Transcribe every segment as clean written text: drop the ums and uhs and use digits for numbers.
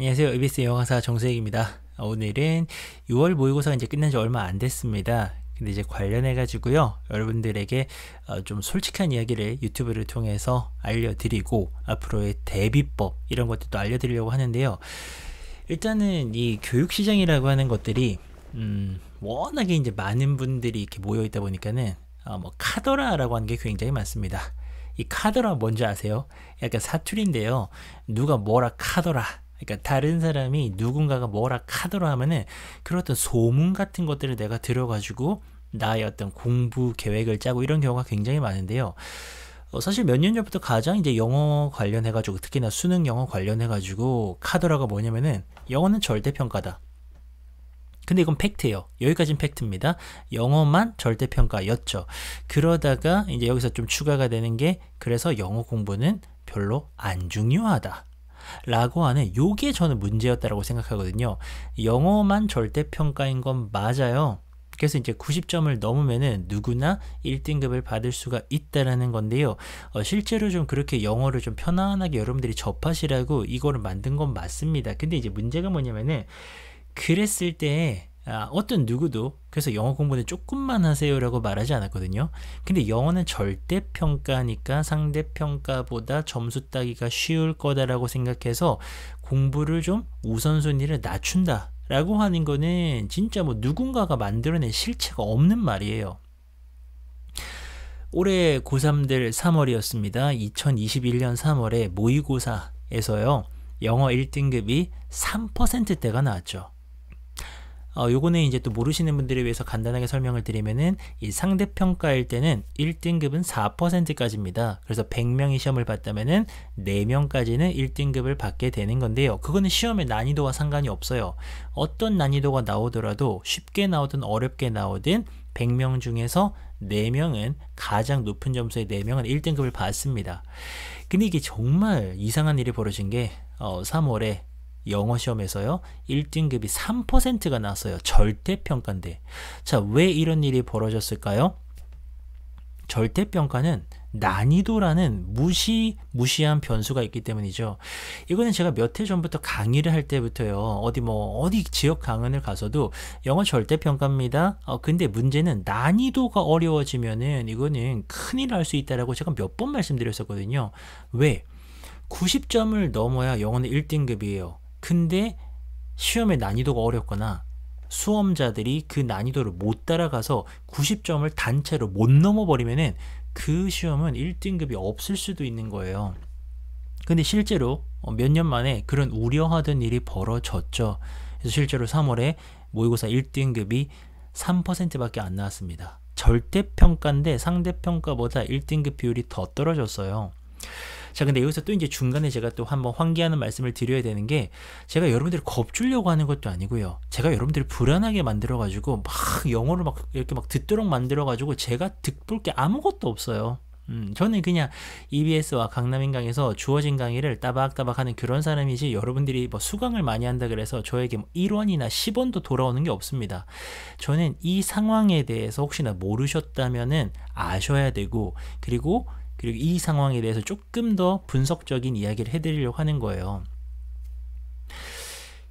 안녕하세요. EBS 영어 강사 정수혁입니다. 오늘은 6월 모의고사가 이제 끝난 지 얼마 안 됐습니다. 근데 이제 관련해 가지고요, 여러분들에게 좀 솔직한 이야기를 유튜브를 통해서 알려드리고 앞으로의 대비법 이런 것들도 알려드리려고 하는데요. 일단은 이 교육시장이라고 하는 것들이 워낙에 이제 많은 분들이 이렇게 모여 있다 보니까는 뭐 카더라라고 하는 게 굉장히 많습니다. 이 카더라 뭔지 아세요? 약간 사투리인데요. 누가 뭐라 카더라, 그러니까 다른 사람이 누군가가 뭐라 카더라 하면은 그런 어떤 소문 같은 것들을 내가 들어가지고 나의 어떤 공부 계획을 짜고 이런 경우가 굉장히 많은데요. 사실 몇 년 전부터 가장 이제 영어 관련해가지고, 특히나 수능 영어 관련해가지고 카더라가 뭐냐면은 영어는 절대평가다. 근데 이건 팩트예요. 여기까지는 팩트입니다. 영어만 절대평가였죠. 그러다가 이제 여기서 좀 추가가 되는 게, 그래서 영어 공부는 별로 안 중요하다 라고 하는, 요게 저는 문제였다라고 생각하거든요. 영어만 절대평가인 건 맞아요. 그래서 이제 90점을 넘으면은 누구나 1등급을 받을 수가 있다라는 건데요. 실제로 좀 그렇게 영어를 좀 편안하게 여러분들이 접하시라고 이거를 만든 건 맞습니다. 근데 이제 문제가 뭐냐면은, 그랬을 때 어떤 누구도 그래서 영어 공부는 조금만 하세요 라고 말하지 않았거든요. 근데 영어는 절대평가니까 상대평가보다 점수 따기가 쉬울 거다라고 생각해서 공부를 좀 우선순위를 낮춘다 라고 하는 거는 진짜 뭐 누군가가 만들어낸 실체가 없는 말이에요. 올해 고3들 3월이었습니다. 2021년 3월에 모의고사에서요, 영어 1등급이 3%대가 나왔죠. 요거는 이제 또 모르시는 분들을 위해서 간단하게 설명을 드리면은, 이 상대평가일 때는 1등급은 4%까지입니다. 그래서 100명이 시험을 봤다면은 4명까지는 1등급을 받게 되는 건데요. 그거는 시험의 난이도와 상관이 없어요. 어떤 난이도가 나오더라도 쉽게 나오든 어렵게 나오든 100명 중에서 4명은, 가장 높은 점수의 4명은 1등급을 받습니다. 근데 이게 정말 이상한 일이 벌어진 게 3월에 영어 시험에서요 1등급이 3%가 나왔어요. 절대평가인데. 자, 왜 이런 일이 벌어졌을까요? 절대평가는 난이도라는 무시한 변수가 있기 때문이죠. 이거는 제가 몇 해 전부터 강의를 할 때부터요, 어디 지역 강연을 가서도 영어 절대평가입니다. 근데 문제는 난이도가 어려워지면은 이거는 큰일 날 수 있다라고 제가 몇 번 말씀드렸었거든요. 왜? 90점을 넘어야 영어는 1등급이에요. 근데 시험의 난이도가 어렵거나 수험자들이 그 난이도를 못 따라가서 90점을 단체로 못 넘어버리면은 그 시험은 1등급이 없을 수도 있는 거예요. 근데 실제로 몇 년 만에 그런 우려하던 일이 벌어졌죠. 그래서 실제로 3월에 모의고사 1등급이 3%밖에 안 나왔습니다. 절대평가인데 상대평가보다 1등급 비율이 더 떨어졌어요. 자, 근데 여기서 또 이제 중간에 제가 또 한번 환기하는 말씀을 드려야 되는 게, 제가 여러분들을 겁주려고 하는 것도 아니고요. 제가 여러분들을 불안하게 만들어가지고 막 영어를 막 이렇게 막 듣도록 만들어가지고 제가 득볼 게 아무것도 없어요. 저는 그냥 EBS와 강남인강에서 주어진 강의를 따박따박 하는 그런 사람이지, 여러분들이 뭐 수강을 많이 한다 그래서 저에게 뭐 1원이나 10원도 돌아오는 게 없습니다. 저는 이 상황에 대해서 혹시나 모르셨다면은 아셔야 되고, 그리고 이 상황에 대해서 조금 더 분석적인 이야기를 해드리려고 하는 거예요.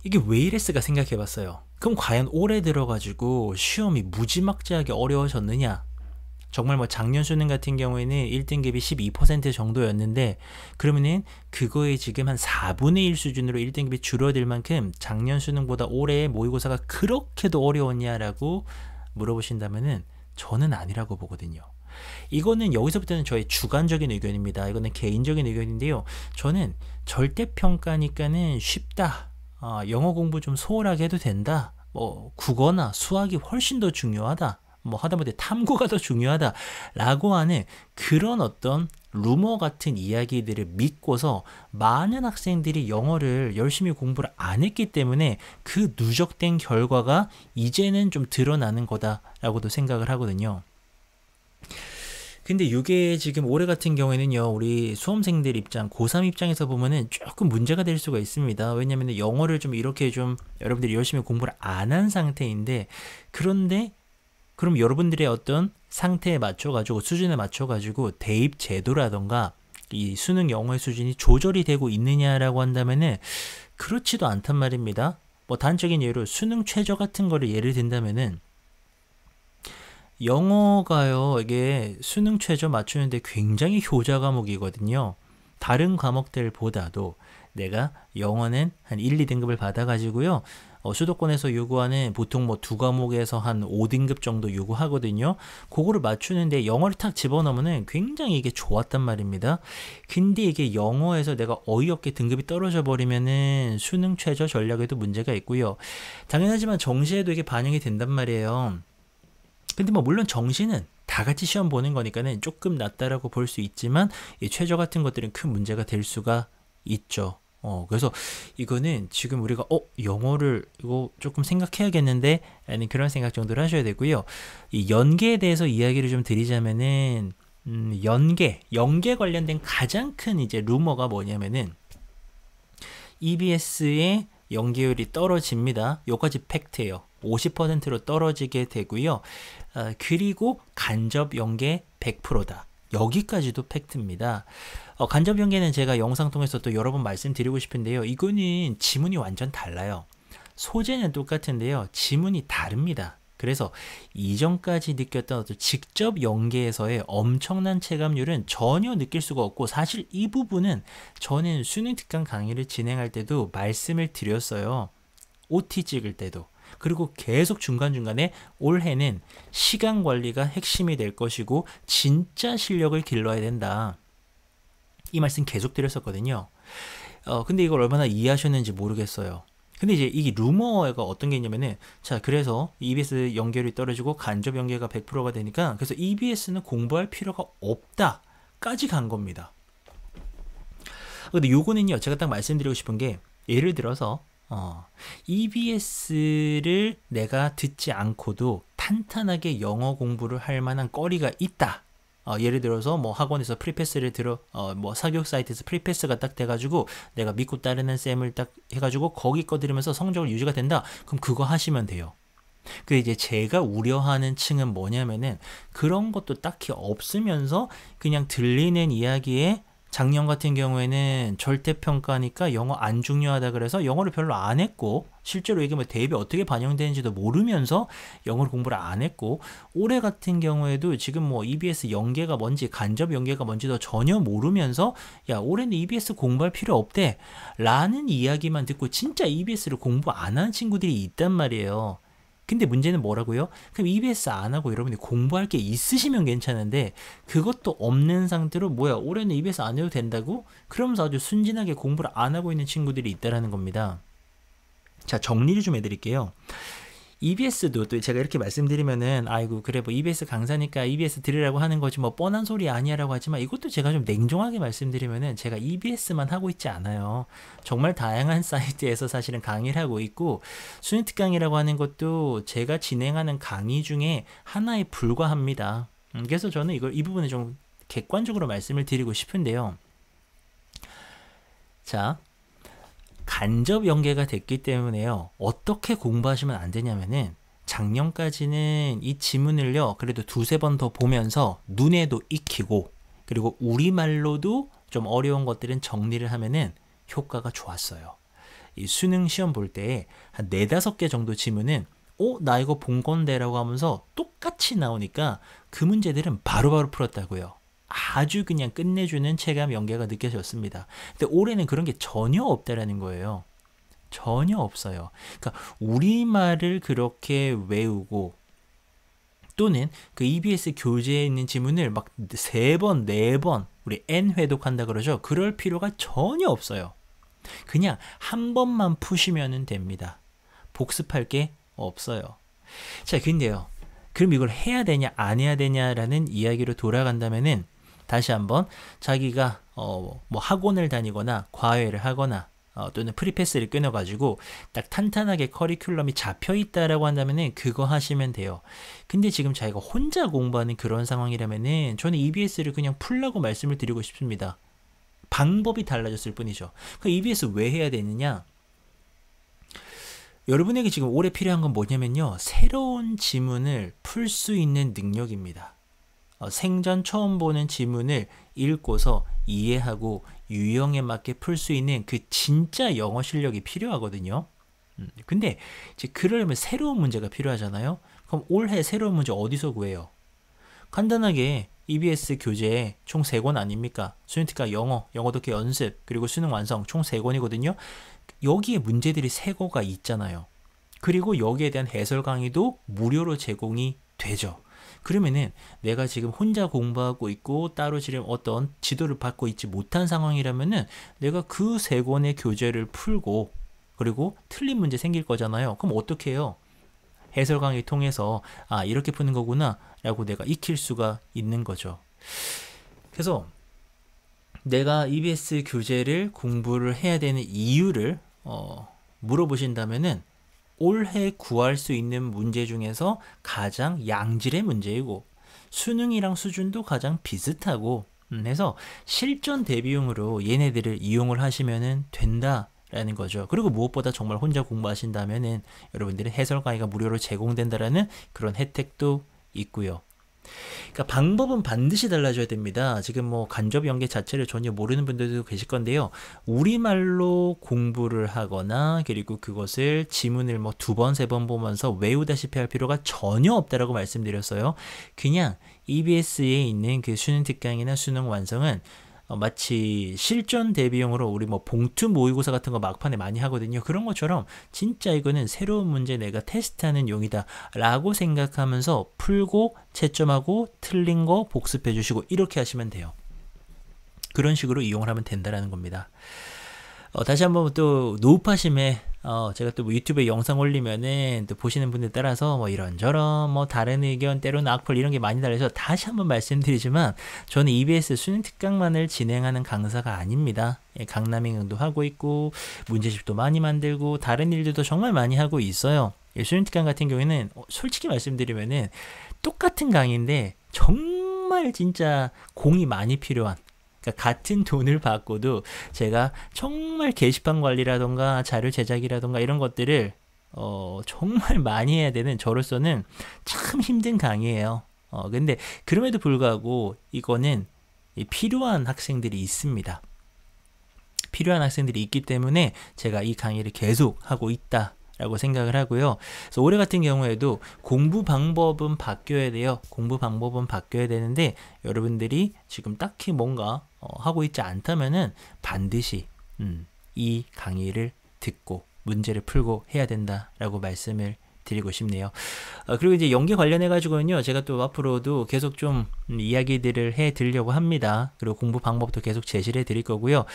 이게 왜 이랬을까 생각해 봤어요. 그럼 과연 올해 들어가지고 시험이 무지막지하게 어려워졌느냐? 정말 뭐 작년 수능 같은 경우에는 1등급이 12% 정도였는데, 그러면은 그거에 지금 한 4분의 1 수준으로 1등급이 줄어들 만큼 작년 수능보다 올해의 모의고사가 그렇게도 어려웠냐라고 물어보신다면은 저는 아니라고 보거든요. 이거는 여기서부터는 저의 주관적인 의견입니다. 이거는 개인적인 의견인데요. 저는 절대평가니까는 쉽다, 영어 공부 좀 소홀하게 해도 된다, 뭐 국어나 수학이 훨씬 더 중요하다, 뭐 하다못해 탐구가 더 중요하다 라고 하는 그런 어떤 루머 같은 이야기들을 믿고서 많은 학생들이 영어를 열심히 공부를 안 했기 때문에 그 누적된 결과가 이제는 좀 드러나는 거다라고도 생각을 하거든요. 근데 이게 지금 올해 같은 경우에는요, 우리 수험생들 입장, 고3 입장에서 보면은 조금 문제가 될 수가 있습니다. 왜냐면 영어를 좀 이렇게 좀 여러분들이 열심히 공부를 안 한 상태인데, 그런데 그럼 여러분들의 어떤 상태에 맞춰가지고, 수준에 맞춰가지고 대입 제도라던가 이 수능 영어의 수준이 조절이 되고 있느냐라고 한다면은 그렇지도 않단 말입니다. 뭐 단적인 예로 수능 최저 같은 거를 예를 든다면은 영어가요, 이게 수능 최저 맞추는데 굉장히 효자 과목이거든요. 다른 과목들보다도 내가 영어는 한 1, 2등급을 받아가지고요. 수도권에서 요구하는 보통 뭐 두 과목에서 한 5등급 정도 요구하거든요. 그거를 맞추는데 영어를 탁 집어넣으면 굉장히 이게 좋았단 말입니다. 근데 이게 영어에서 내가 어이없게 등급이 떨어져 버리면은 수능 최저 전략에도 문제가 있고요. 당연하지만 정시에도 이게 반영이 된단 말이에요. 근데 뭐 물론 정시는 다 같이 시험 보는 거니까는 조금 낫다라고 볼 수 있지만 이 최저 같은 것들은 큰 문제가 될 수가 있죠. 그래서 이거는 지금 우리가 영어를 이거 조금 생각해야겠는데 라는 그런 생각 정도를 하셔야 되고요. 이 연계에 대해서 이야기를 좀 드리자면은 연계 관련된 가장 큰 이제 루머가 뭐냐면은 EBS의 연계율이 떨어집니다. 요까지 팩트예요. 50%로 떨어지게 되고요. 그리고 간접 연계 100%다. 여기까지도 팩트입니다. 간접 연계는 제가 영상 통해서 또 여러 번 말씀드리고 싶은데요. 이거는 지문이 완전 달라요. 소재는 똑같은데요. 지문이 다릅니다. 그래서 이전까지 느꼈던 어떤 직접 연계에서의 엄청난 체감률은 전혀 느낄 수가 없고, 사실 이 부분은 저는 수능 특강 강의를 진행할 때도 말씀을 드렸어요. OT 찍을 때도. 그리고 계속 중간중간에 올해는 시간 관리가 핵심이 될 것이고 진짜 실력을 길러야 된다. 이 말씀 계속 드렸었거든요. 근데 이걸 얼마나 이해하셨는지 모르겠어요. 근데 이제 이게 루머가 어떤 게 있냐면은, 자, 그래서 EBS 연계율이 떨어지고 간접 연계가 100%가 되니까 그래서 EBS는 공부할 필요가 없다까지 간 겁니다. 근데 요거는요, 제가 딱 말씀드리고 싶은 게, 예를 들어서 EBS를 내가 듣지 않고도 탄탄하게 영어 공부를 할 만한 거리가 있다. 예를 들어서 뭐 학원에서 프리패스를 뭐 사교육 사이트에서 프리패스가 딱 돼가지고 내가 믿고 따르는 쌤을 딱 해가지고 거기 거 들으면서 성적을 유지가 된다. 그럼 그거 하시면 돼요. 근데 이제 제가 우려하는 층은 뭐냐면은 그런 것도 딱히 없으면서 그냥 들리는 이야기에 작년 같은 경우에는 절대평가니까 영어 안 중요하다 그래서 영어를 별로 안 했고, 실제로 이게 뭐 대입에 어떻게 반영되는지도 모르면서 영어를 공부를 안 했고, 올해 같은 경우에도 지금 뭐 EBS 연계가 뭔지 간접 연계가 뭔지도 전혀 모르면서 야, 올해는 EBS 공부할 필요 없대 라는 이야기만 듣고 진짜 EBS를 공부 안 하는 친구들이 있단 말이에요. 근데 문제는 뭐라고요? 그럼 EBS 안 하고 여러분이 공부할 게 있으시면 괜찮은데 그것도 없는 상태로 뭐야, 올해는 EBS 안 해도 된다고? 그러면서 아주 순진하게 공부를 안 하고 있는 친구들이 있다라는 겁니다. 자, 정리를 좀 해드릴게요. EBS도 또 제가 이렇게 말씀드리면은 아이고 그래 뭐 EBS 강사니까 EBS 들으라고 하는 거지 뭐 뻔한 소리 아니야 라고 하지만, 이것도 제가 좀 냉정하게 말씀드리면은 제가 EBS만 하고 있지 않아요. 정말 다양한 사이트에서 사실은 강의를 하고 있고, 수능 특강이라고 하는 것도 제가 진행하는 강의 중에 하나에 불과합니다. 그래서 저는 이 부분을 좀 객관적으로 말씀을 드리고 싶은데요. 자, 간접 연계가 됐기 때문에요, 어떻게 공부하시면 안 되냐면은 작년까지는 이 지문을요 그래도 두세 번 더 보면서 눈에도 익히고, 그리고 우리말로도 좀 어려운 것들은 정리를 하면은 효과가 좋았어요. 이 수능 시험 볼 때 한 4-5개 정도 지문은 나 이거 본 건데 라고 하면서 똑같이 나오니까 그 문제들은 바로바로 풀었다고요. 아주 그냥 끝내주는 체감 연계가 느껴졌습니다. 근데 올해는 그런 게 전혀 없다라는 거예요. 전혀 없어요. 그러니까 우리말을 그렇게 외우고, 또는 그 EBS 교재에 있는 지문을 막 3번, 4번 우리 N 회독한다 그러죠. 그럴 필요가 전혀 없어요. 그냥 한 번만 푸시면 됩니다. 복습할 게 없어요. 자, 근데요, 그럼 이걸 해야 되냐 안 해야 되냐라는 이야기로 돌아간다면은, 다시 한번 자기가 뭐 학원을 다니거나 과외를 하거나 또는 프리패스를 끊어가지고 딱 탄탄하게 커리큘럼이 잡혀있다라고 한다면은 그거 하시면 돼요. 근데 지금 자기가 혼자 공부하는 그런 상황이라면은 저는 EBS를 그냥 풀라고 말씀을 드리고 싶습니다. 방법이 달라졌을 뿐이죠. 그 EBS 왜 해야 되느냐? 여러분에게 지금 올해 필요한 건 뭐냐면요, 새로운 지문을 풀 수 있는 능력입니다. 생전 처음 보는 지문을 읽고서 이해하고 유형에 맞게 풀 수 있는 그 진짜 영어 실력이 필요하거든요. 근데 이제 그러려면 새로운 문제가 필요하잖아요. 그럼 올해 새로운 문제 어디서 구해요? 간단하게 EBS 교재 총 3권 아닙니까? 수능 특강 영어, 영어 독해 연습, 그리고 수능 완성 총 3권이거든요. 여기에 문제들이 3거가 있잖아요. 그리고 여기에 대한 해설 강의도 무료로 제공이 되죠. 그러면은 내가 지금 혼자 공부하고 있고 따로 지금 어떤 지도를 받고 있지 못한 상황이라면은 내가 그 3권의 교재를 풀고 그리고 틀린 문제 생길 거잖아요. 그럼 어떻게 해요? 해설 강의 통해서 아 이렇게 푸는 거구나 라고 내가 익힐 수가 있는 거죠. 그래서 내가 EBS 교재를 공부를 해야 되는 이유를 물어보신다면은 올해 구할 수 있는 문제 중에서 가장 양질의 문제이고 수능이랑 수준도 가장 비슷하고 해서 실전 대비용으로 얘네들을 이용을 하시면 된다라는 거죠. 그리고 무엇보다 정말 혼자 공부하신다면은 여러분들의 해설 강의가 무료로 제공된다라는 그런 혜택도 있고요. 그러니까 방법은 반드시 달라져야 됩니다. 지금 뭐 간접 연계 자체를 전혀 모르는 분들도 계실 건데요. 우리말로 공부를 하거나 그리고 그것을 지문을 뭐 2번, 3번 보면서 외우다시피 할 필요가 전혀 없다라고 말씀드렸어요. 그냥 EBS에 있는 그 수능 특강이나 수능 완성은 마치 실전 대비용으로 우리 뭐 봉투 모의고사 같은 거 막판에 많이 하거든요. 그런 것처럼 진짜 이거는 새로운 문제 내가 테스트하는 용이다 라고 생각하면서 풀고 채점하고 틀린 거 복습해 주시고 이렇게 하시면 돼요. 그런 식으로 이용을 하면 된다라는 겁니다. 다시 한번 또 노파심에 제가 또 뭐 유튜브에 영상 올리면은 또 보시는 분들 따라서 뭐 이런저런 뭐 다른 의견 때로는 악플 이런 게 많이 달려서 다시 한번 말씀드리지만 저는 EBS 수능 특강만을 진행하는 강사가 아닙니다. 강남행도 하고 있고 문제집도 많이 만들고 다른 일들도 정말 많이 하고 있어요. 수능 특강 같은 경우에는 솔직히 말씀드리면은 똑같은 강의인데 정말 진짜 공이 많이 필요한 그러니까 같은 돈을 받고도 제가 정말 게시판 관리라던가 자료 제작이라던가 이런 것들을 정말 많이 해야 되는 저로서는 참 힘든 강의예요. 근데 그럼에도 불구하고 이거는 필요한 학생들이 있습니다. 필요한 학생들이 있기 때문에 제가 이 강의를 계속 하고 있다 라고 생각을 하고요. 그래서 올해 같은 경우에도 공부 방법은 바뀌어야 돼요. 공부 방법은 바뀌어야 되는데 여러분들이 지금 딱히 뭔가 하고 있지 않다면은 반드시 이 강의를 듣고 문제를 풀고 해야 된다라고 말씀을 드리고 싶네요. 그리고 이제 연계 관련해 가지고는요. 제가 또 앞으로도 계속 좀 이야기들을 해 드리려고 합니다. 그리고 공부 방법도 계속 제시를 해 드릴 거고요.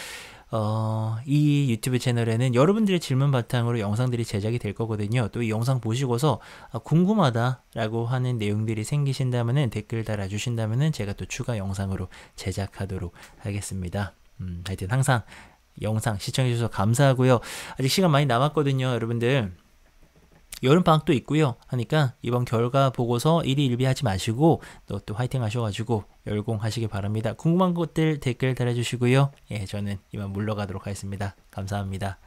이 유튜브 채널에는 여러분들의 질문 바탕으로 영상들이 제작이 될 거거든요. 또 이 영상 보시고서 궁금하다라고 하는 내용들이 생기신다면은 댓글 달아주신다면은 제가 또 추가 영상으로 제작하도록 하겠습니다. 하여튼 항상 영상 시청해주셔서 감사하고요. 아직 시간 많이 남았거든요. 여러분들 여름방학도 있고요 하니까 이번 결과 보고서 1위 1비 하지 마시고 또 화이팅 하셔가지고 열공하시기 바랍니다. 궁금한 것들 댓글 달아주시고요. 예, 저는 이만 물러가도록 하겠습니다. 감사합니다.